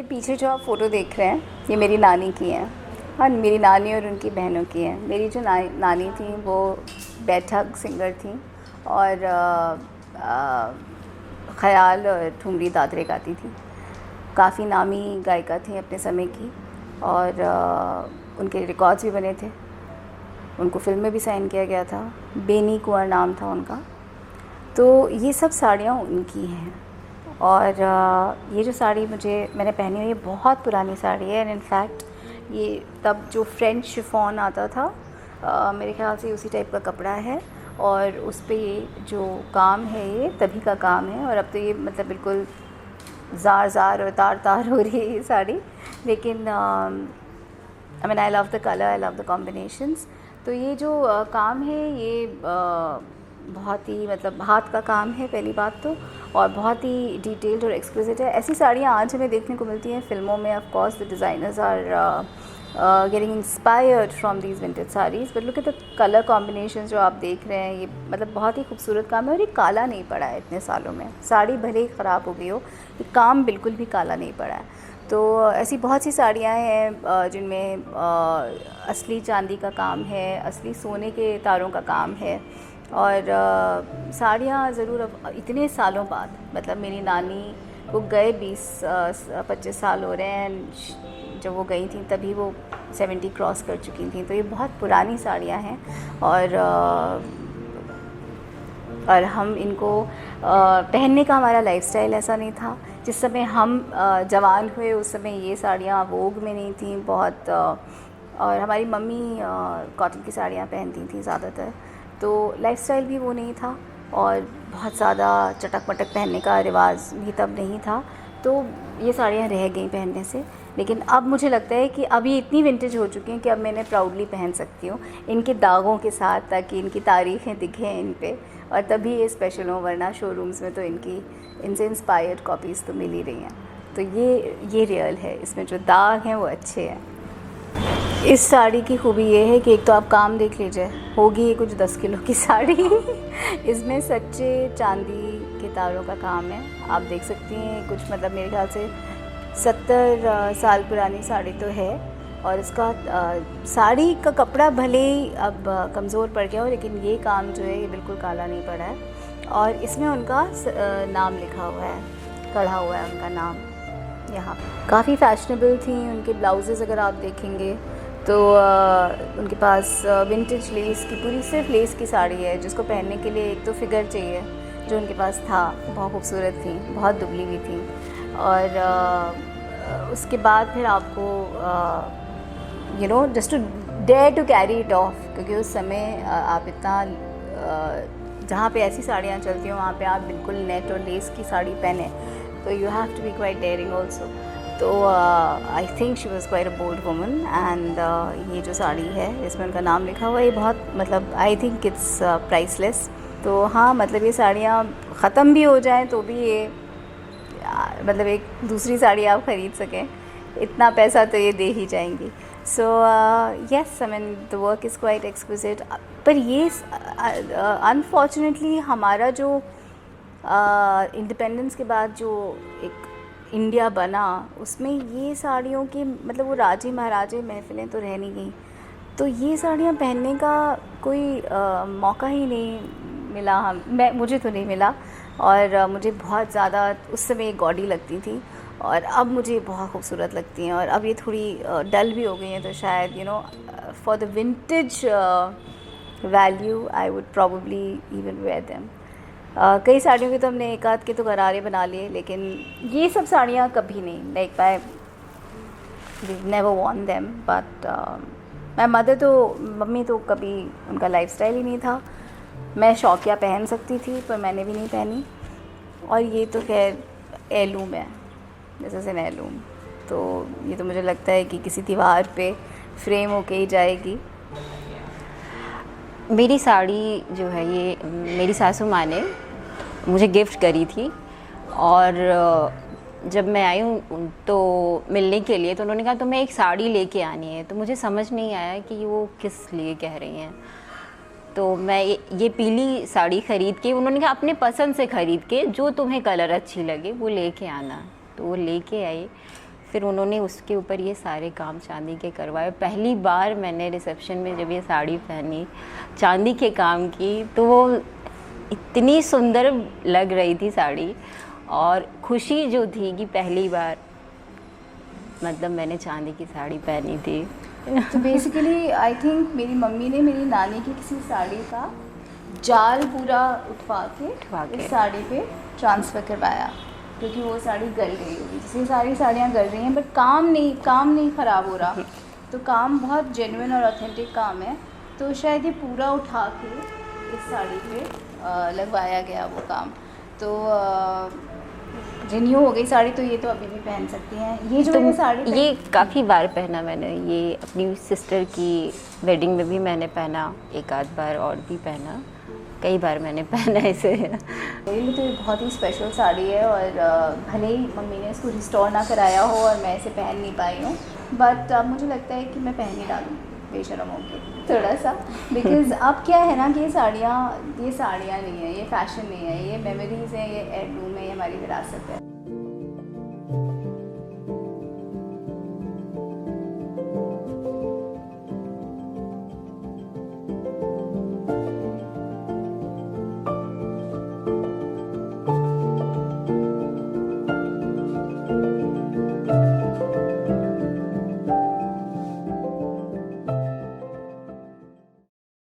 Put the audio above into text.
पीछे जो आप फ़ोटो देख रहे हैं ये मेरी नानी की है। हाँ, मेरी नानी और उनकी बहनों की है। मेरी जो नानी थी वो बैठक सिंगर थी और ख़याल और ठुमरी दादरे गाती थी। काफ़ी नामी गायिका थी अपने समय की और उनके रिकॉर्ड्स भी बने थे। उनको फ़िल्म में भी साइन किया गया था। बेनी कुंवर नाम था उनका। तो ये सब साड़ियाँ उनकी हैं और ये जो साड़ी मैंने पहनी हुई है बहुत पुरानी साड़ी है एंड इनफैक्ट ये तब जो फ्रेंच शिफॉन आता था मेरे ख़्याल से उसी टाइप का कपड़ा है और उस पे ये जो काम है ये तभी का काम है और अब तो ये मतलब बिल्कुल ज़ार और तार हो रही है ये साड़ी। लेकिन I mean I love the colour, I love the combinations. तो ये जो काम है ये बहुत ही मतलब हाथ का काम है पहली बात तो, और बहुत ही डिटेल्ड और एक्सक्लूसिव है। ऐसी साड़ियाँ आज हमें देखने को मिलती हैं फ़िल्मों में। Of course the designers are getting inspired from these vintage saris, but look at the colour combination जो आप देख रहे हैं ये मतलब बहुत ही खूबसूरत काम है और ये काला नहीं पड़ा है इतने सालों में। साड़ी भले ही ख़राब हो गई हो, ये काम बिल्कुल भी काला नहीं पड़ा है। तो ऐसी बहुत सी साड़ियाँ हैं जिनमें असली चांदी का काम है, असली सोने के तारों का काम है और साड़ियाँ ज़रूर अब इतने सालों बाद, मतलब मेरी नानी को गए 20-25 साल हो रहे हैं। जब वो गई थी तभी वो 70 क्रॉस कर चुकी थी। तो ये बहुत पुरानी साड़ियाँ हैं और हम इनको पहनने का हमारा लाइफस्टाइल ऐसा नहीं था। जिस समय हम जवान हुए उस समय ये साड़ियाँ वोग में नहीं थी बहुत, और हमारी मम्मी कॉटन की साड़ियाँ पहनती थी ज़्यादातर। तो लाइफस्टाइल भी वो नहीं था और बहुत ज़्यादा चटक मटक पहनने का रिवाज भी तब नहीं था। तो ये साड़ियाँ रह गई पहनने से। लेकिन अब मुझे लगता है कि अब ये इतनी विंटेज हो चुकी हैं कि अब मैं इन्हें प्राउडली पहन सकती हूँ इनके दागों के साथ, ताकि इनकी तारीखें दिखें इन पे और तभी ये स्पेशल हो, वरना शोरूम्स में तो इनसे इंस्पायर्ड कॉपीज़ तो मिल ही रही हैं। तो ये रियल है, इसमें जो दाग हैं वो अच्छे हैं। इस साड़ी की खूबी ये है कि एक तो आप काम देख लीजिए, होगी ये कुछ 10 किलो की साड़ी इसमें सच्चे चांदी के तारों का काम है। आप देख सकती हैं कुछ मतलब मेरे ख्याल से 70 साल पुरानी साड़ी तो है और इसका साड़ी का कपड़ा भले ही अब कमज़ोर पड़ गया हो, लेकिन ये काम जो है ये बिल्कुल काला नहीं पड़ा है। और इसमें उनका नाम लिखा हुआ है, कढ़ा हुआ है उनका नाम यहाँ। काफ़ी फैशनेबल थी उनके ब्लाउजेज़, अगर आप देखेंगे तो उनके पास विंटेज लेस की, पूरी सिर्फ लेस की साड़ी है जिसको पहनने के लिए एक तो फिगर चाहिए, जो उनके पास था। बहुत खूबसूरत थी, बहुत दुबली हुई थी और उसके बाद फिर आपको you know just to dare to carry it off, क्योंकि उस समय आप इतना जहाँ पे ऐसी साड़ियाँ चलती हैं वहाँ पे आप बिल्कुल नेट और लेस की साड़ी पहने, तो you have to be quite daring also. तो I think she was quite a bold woman and ये जो साड़ी है इसमें उनका नाम लिखा हुआ है, ये बहुत मतलब आई थिंक इट्स प्राइसलेस। तो हाँ, मतलब ये साड़ियाँ ख़त्म भी हो जाएं तो भी ये मतलब एक दूसरी साड़ी आप ख़रीद सकें, इतना पैसा तो ये दे ही जाएंगी। So yes, I mean the work is quite exquisite. पर ये अनफॉर्चुनेटली हमारा जो इंडिपेंडेंस के बाद जो एक इंडिया बना, उसमें ये साड़ियों की मतलब वो राजे महाराजे महफ़िलें तो रह नहीं गई। तो ये साड़ियाँ पहनने का कोई मौका ही नहीं मिला, मुझे तो नहीं मिला। और मुझे बहुत ज़्यादा उस समय गॉडी लगती थी और अब मुझे बहुत खूबसूरत लगती हैं और अब ये थोड़ी डल भी हो गई हैं। तो शायद you know for the vintage value I would probably even wear them. कई साड़ियों के तो हमने एक आध के तो गरारे बना लिए, लेकिन ये सब साड़ियाँ कभी नहीं, like I never worn them. But my mother तो, मम्मी तो कभी उनका लाइफस्टाइल ही नहीं था। मैं शौकिया पहन सकती थी पर मैंने भी नहीं पहनी। और ये तो खैर एलूम है, जैसे एन एलूम, तो ये तो मुझे लगता है कि किसी दीवार पे फ्रेम होके ही जाएगी। मेरी साड़ी जो है ये मेरी सासू माँ ने मुझे गिफ्ट करी थी और जब मैं आई हूँ तो मिलने के लिए, तो उन्होंने कहा तुम्हें एक साड़ी लेके आनी है। तो मुझे समझ नहीं आया कि वो किस लिए कह रही हैं। तो मैं ये पीली साड़ी ख़रीद के, उन्होंने कहा अपने पसंद से ख़रीद के जो तुम्हें कलर अच्छी लगे वो लेके आना। तो वो लेके आई। फिर उन्होंने उसके ऊपर ये सारे काम चांदी के करवाए। पहली बार मैंने रिसेप्शन में जब ये साड़ी पहनी चांदी के काम की, तो वो इतनी सुंदर लग रही थी साड़ी, और खुशी जो थी कि पहली बार मतलब मैंने चांदी की साड़ी पहनी थी। तो बेसिकली आई थिंक मेरी मम्मी ने मेरी नानी की किसी साड़ी का जाल पूरा उठवा के इस साड़ी पे ट्रांसफ़र करवाया, क्योंकि वो साड़ी गल गई होगी। जैसे सारी साड़ियाँ गल रही हैं बट काम नहीं ख़राब हो रहा, तो काम बहुत जेन्युइन और ऑथेंटिक काम है। तो शायद ये पूरा उठा के इस साड़ी पे लगवाया गया वो काम। तो रिन्यू हो गई साड़ी, तो ये तो अभी भी पहन सकती हैं। ये जो तो मैंने साड़ी ये काफ़ी बार पहना मैंने, ये अपनी सिस्टर की वेडिंग में भी मैंने पहना, एक आध बार और भी पहना, कई बार मैंने पहना इसे। मेरे लिए तो ये बहुत ही स्पेशल साड़ी है, और भले ही मम्मी ने इसको रिस्टोर ना कराया हो और मैं इसे पहन नहीं पाई हूँ, बट अब मुझे लगता है कि मैं पहन ही डालूँ बेशरम होके थोड़ा सा। बिकॉज़ अब क्या है ना कि ये साड़ियाँ नहीं है, ये फ़ैशन नहीं है, ये मेमोरीज़ हैं, ये हेirloom है, ये हमारी विरासत है।